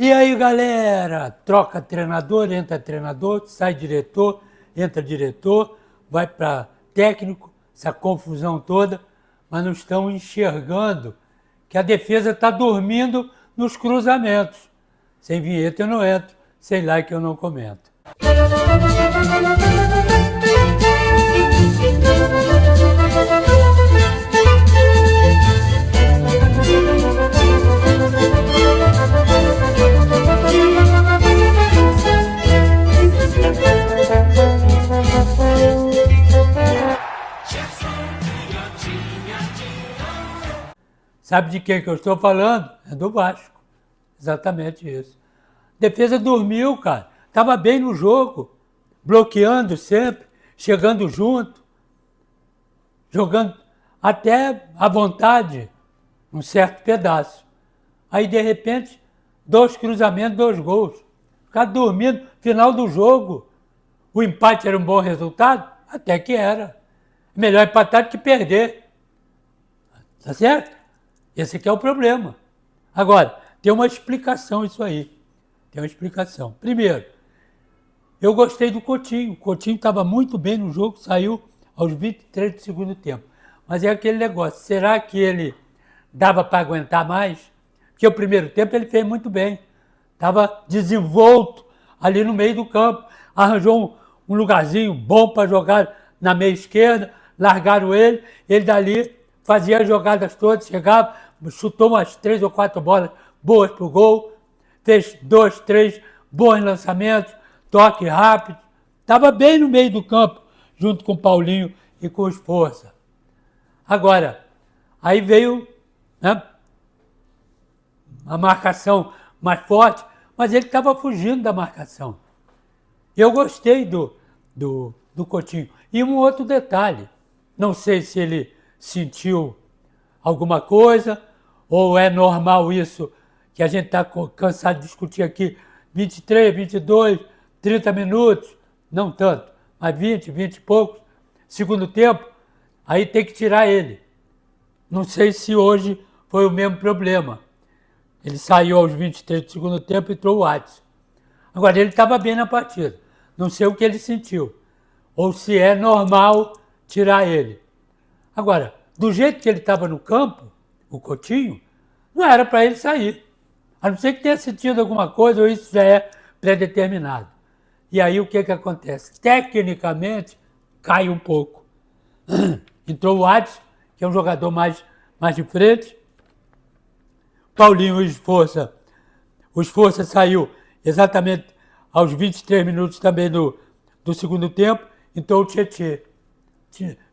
E aí, galera, troca treinador, entra treinador, sai diretor, entra diretor, vai para técnico, essa confusão toda, mas não estão enxergando que a defesa está dormindo nos cruzamentos. Sem vinheta eu não entro, sem like eu não comento. Sabe de quem que eu estou falando? É do Vasco. Exatamente isso. Defesa dormiu, cara. Estava bem no jogo. Bloqueando sempre, chegando junto, jogando até à vontade, um certo pedaço. Aí, de repente, 2 cruzamentos, 2 gols. Ficar dormindo, final do jogo. O empate era um bom resultado? Até que era. Melhor empatar do que perder. Tá certo? Esse aqui é o problema. Agora, tem uma explicação isso aí. Tem uma explicação. Primeiro, eu gostei do Coutinho. O Coutinho estava muito bem no jogo, saiu aos 23 do segundo tempo. Mas é aquele negócio, será que ele dava para aguentar mais? Porque o primeiro tempo ele fez muito bem. Estava desenvolto ali no meio do campo. Arranjou um lugarzinho bom para jogar na meia esquerda. Largaram ele dali fazia as jogadas todas, chegava, chutou umas 3 ou 4 bolas boas pro gol, fez 2, 3 bons lançamentos, toque rápido. Estava bem no meio do campo, junto com o Paulinho e com o Esforça. Agora, aí veio, né, a marcação mais forte, mas ele estava fugindo da marcação. Eu gostei do Coutinho. E um outro detalhe, não sei se ele sentiu alguma coisa, ou é normal isso, que a gente está cansado de discutir aqui, 23, 22, 30 minutos, não tanto, mas 20 e poucos, segundo tempo, aí tem que tirar ele. Não sei se hoje foi o mesmo problema. Ele saiu aos 23 do segundo tempo e entrou o Adson. Agora, ele estava bem na partida. Não sei o que ele sentiu. Ou se é normal tirar ele. Agora, do jeito que ele estava no campo, o Coutinho, não era para ele sair. A não ser que tenha sentido alguma coisa, ou isso já é pré-determinado. E aí o que acontece? Tecnicamente, cai um pouco. Entrou o Adson, que é um jogador mais de frente. Paulinho, o Esforça saiu exatamente aos 23 minutos também do segundo tempo. Entrou o Tietê.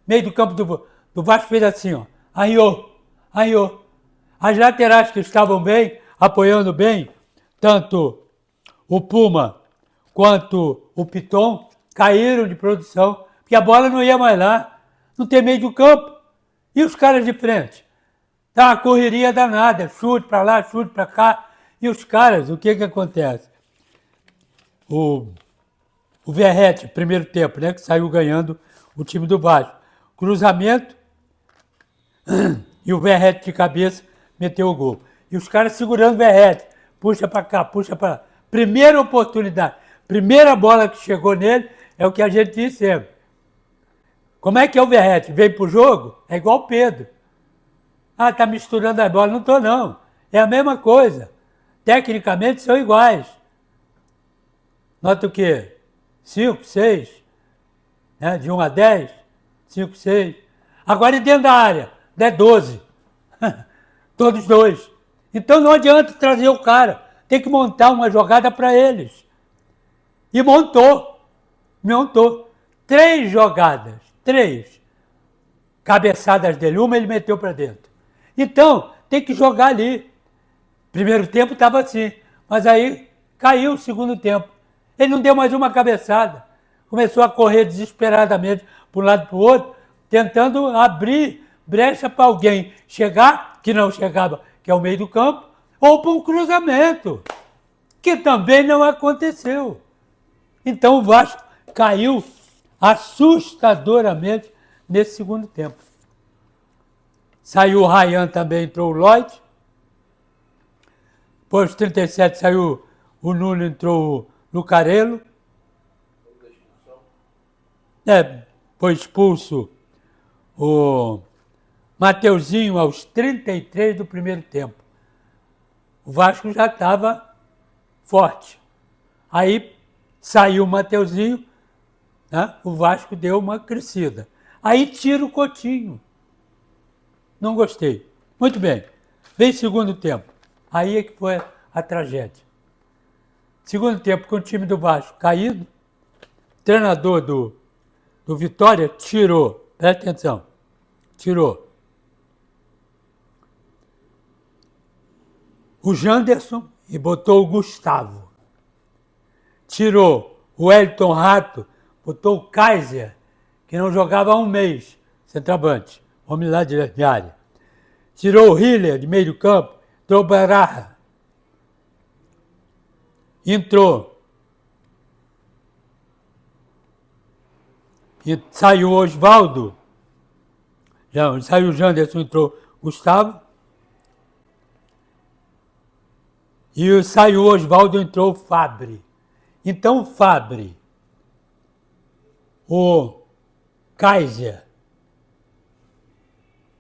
Meio do campo do Vasco fez assim, ó. Aiô. As laterais que estavam bem, apoiando bem, tanto o Puma quanto o Piton, caíram de produção, porque a bola não ia mais lá. Não tem meio do campo. E os caras de frente? Tá uma correria danada, chute para lá, chute para cá. E os caras, o que acontece? O Verratti, primeiro tempo, né, que saiu ganhando o time do Vasco. Cruzamento, e o Verratti de cabeça meteu o gol. E os caras segurando o Verratti, puxa para cá, puxa para lá. Primeira oportunidade, primeira bola que chegou nele, é o que a gente disse sempre. Como é que é o Verratti? Vem pro jogo? É igual o Pedro. Ah, tá misturando as bolas. Não tô, não. É a mesma coisa. Tecnicamente são iguais. Nota o quê? 5, 6, né? De 1 a 10, 5, 6. Agora, e dentro da área, é 12. Todos dois. Então não adianta trazer o cara. Tem que montar uma jogada para eles. E montou. 3 jogadas. 3. Cabeçadas dele. Uma ele meteu para dentro. Então, tem que jogar ali. Primeiro tempo estava assim. Mas aí caiu o segundo tempo. Ele não deu mais uma cabeçada. Começou a correr desesperadamente para um lado e para o outro, tentando abrir brecha para alguém chegar, que não chegava, que é o meio do campo, ou para um cruzamento, que também não aconteceu. Então o Vasco caiu assustadoramente nesse segundo tempo. Saiu o Ryan também, entrou o Lloyd. Depois de 37 saiu o Nuno, entrou o Lucarello. Foi expulso o Mateuzinho aos 33 do primeiro tempo. O Vasco já estava forte. Aí saiu o Mateuzinho, né? O Vasco deu uma crescida. Aí tira o Coutinho. Não gostei. Muito bem. Vem segundo tempo. Aí é que foi a tragédia. Segundo tempo, com o time do Vasco caído, o treinador do Vitória tirou, presta atenção, tirou o Janderson e botou o Gustavo. Tirou o Wellington Rato, botou o Kaiser, que não jogava há um mês, centroavante, homem lá de área. Tirou o Hiller de meio do campo, entrou o Baraja. Entrou. E saiu o Osvaldo. Não, saiu o Janderson, entrou o Gustavo. E saiu o Osvaldo, entrou o Fabre. Então o Fabre, o Kaiser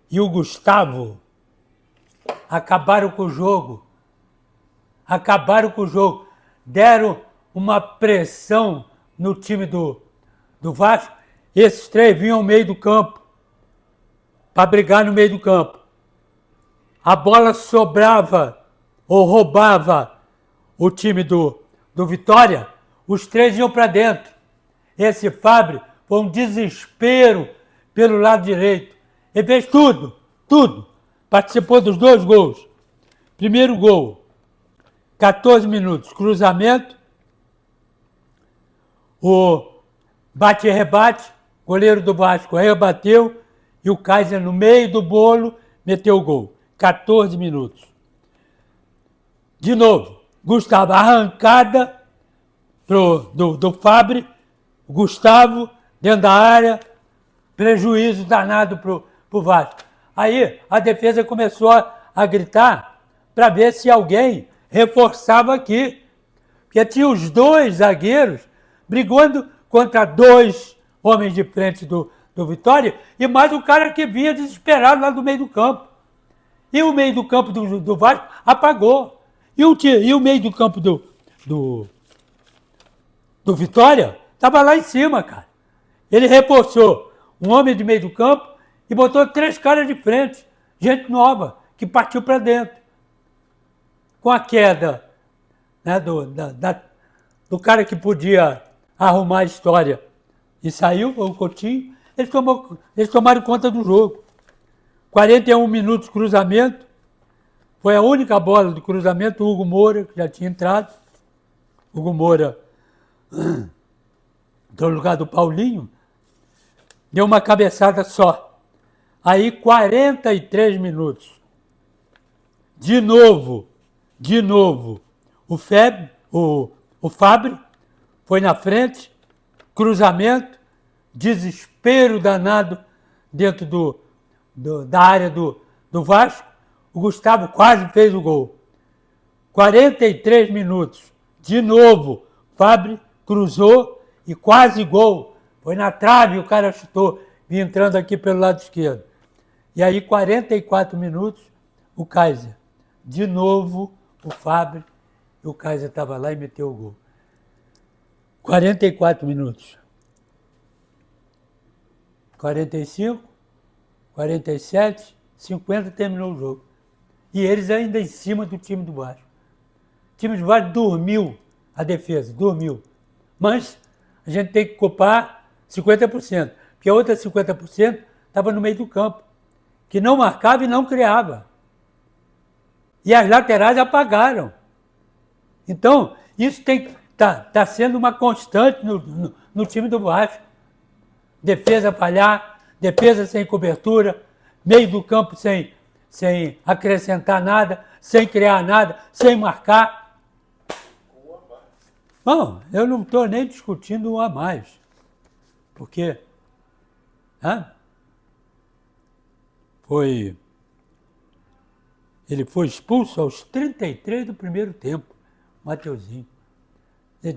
e o Gustavo acabaram com o jogo. Acabaram com o jogo. Deram uma pressão no time do Vasco. Esses três vinham ao meio do campo para brigar no meio do campo. A bola sobrava ou roubava o time do Vitória, os três iam para dentro. Esse Fabre foi um desespero pelo lado direito. Ele fez tudo. Participou dos 2 gols. Primeiro gol, 14 minutos, cruzamento, o bate e rebate, goleiro do Vasco rebateu e o Kaiser no meio do bolo meteu o gol. 14 minutos. De novo, Gustavo, arrancada do Fabre, Gustavo dentro da área, prejuízo danado pro Vasco. Aí a defesa começou a gritar para ver se alguém reforçava aqui. Porque tinha os 2 zagueiros brigando contra 2 homens de frente do Vitória e mais o cara que vinha desesperado lá do meio do campo. E o meio do campo do Vasco apagou. E o meio do campo do Vitória estava lá em cima, cara. Ele reforçou um homem de meio do campo e botou 3 caras de frente. Gente nova, que partiu para dentro. Com a queda, né, do cara que podia arrumar a história e saiu, o Coutinho, eles tomaram conta do jogo. 41 minutos de cruzamento, foi a única bola de cruzamento, o Hugo Moura, que já tinha entrado. Hugo Moura, no lugar do Paulinho, deu uma cabeçada só. Aí 43 minutos. De novo, o Fabre foi na frente, cruzamento, desespero danado dentro da área do Vasco. O Gustavo quase fez o gol. 43 minutos. De novo, Fabre cruzou e quase gol. Foi na trave, o cara chutou, vinha entrando aqui pelo lado esquerdo. E aí, 44 minutos, o Kaiser. De novo, o Fabre, e o Kaiser estava lá e meteu o gol. 44 minutos. 45, 47, 50, terminou o jogo. E eles ainda em cima do time do Vasco. O time do Vasco dormiu, a defesa, dormiu. Mas a gente tem que culpar 50%, porque a outra 50% estava no meio do campo, que não marcava e não criava. E as laterais apagaram. Então, isso tá sendo uma constante no time do Vasco. Defesa falhar, defesa sem cobertura, meio do campo sem acrescentar nada, sem criar nada, sem marcar. Bom, eu não estou nem discutindo um a mais. Porque foi... Ele foi expulso aos 33 do primeiro tempo, Mateuzinho.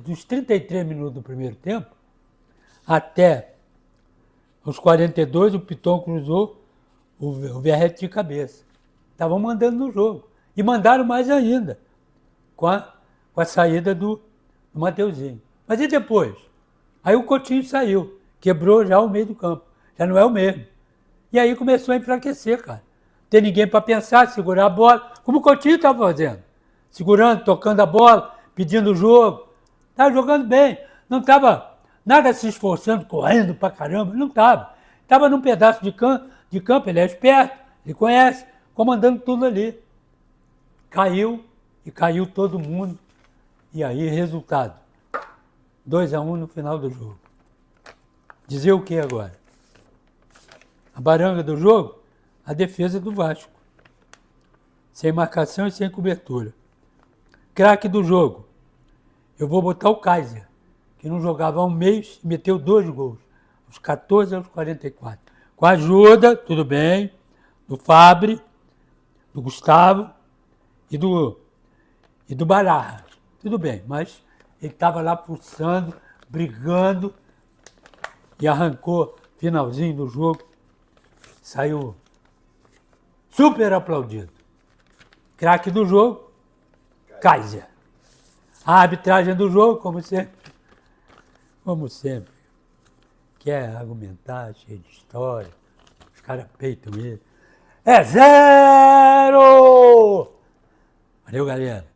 Dos 33 minutos do primeiro tempo até os 42, o Piton cruzou, o Verratti de cabeça. Estavam mandando no jogo. E mandaram mais ainda, com a saída do Mateuzinho. Mas e depois? Aí o Coutinho saiu, quebrou já o meio do campo. Já não é o mesmo. E aí começou a enfraquecer, cara. Não tem ninguém para pensar, segurar a bola, como o Coutinho estava fazendo. Segurando, tocando a bola, pedindo o jogo. Estava jogando bem. Não estava nada se esforçando, correndo pra caramba. Não estava. Estava num pedaço de campo, ele é esperto, ele conhece, comandando tudo ali. Caiu, e caiu todo mundo. E aí, resultado. 2-1 no final do jogo. Dizer o que agora? A baranga do jogo? A defesa do Vasco. Sem marcação e sem cobertura. Craque do jogo. Eu vou botar o Kaiser, que não jogava há um mês e meteu 2 gols. Dos 14 aos 44. Com a ajuda, tudo bem, do Fabre, do Gustavo e do Barra. Tudo bem, mas ele estava lá pulsando, brigando e arrancou finalzinho do jogo. Saiu super aplaudido. Craque do jogo, Kaiser. A arbitragem do jogo, como sempre, quer argumentar, cheio de história, os caras peitam ele. É 0! Valeu, galera.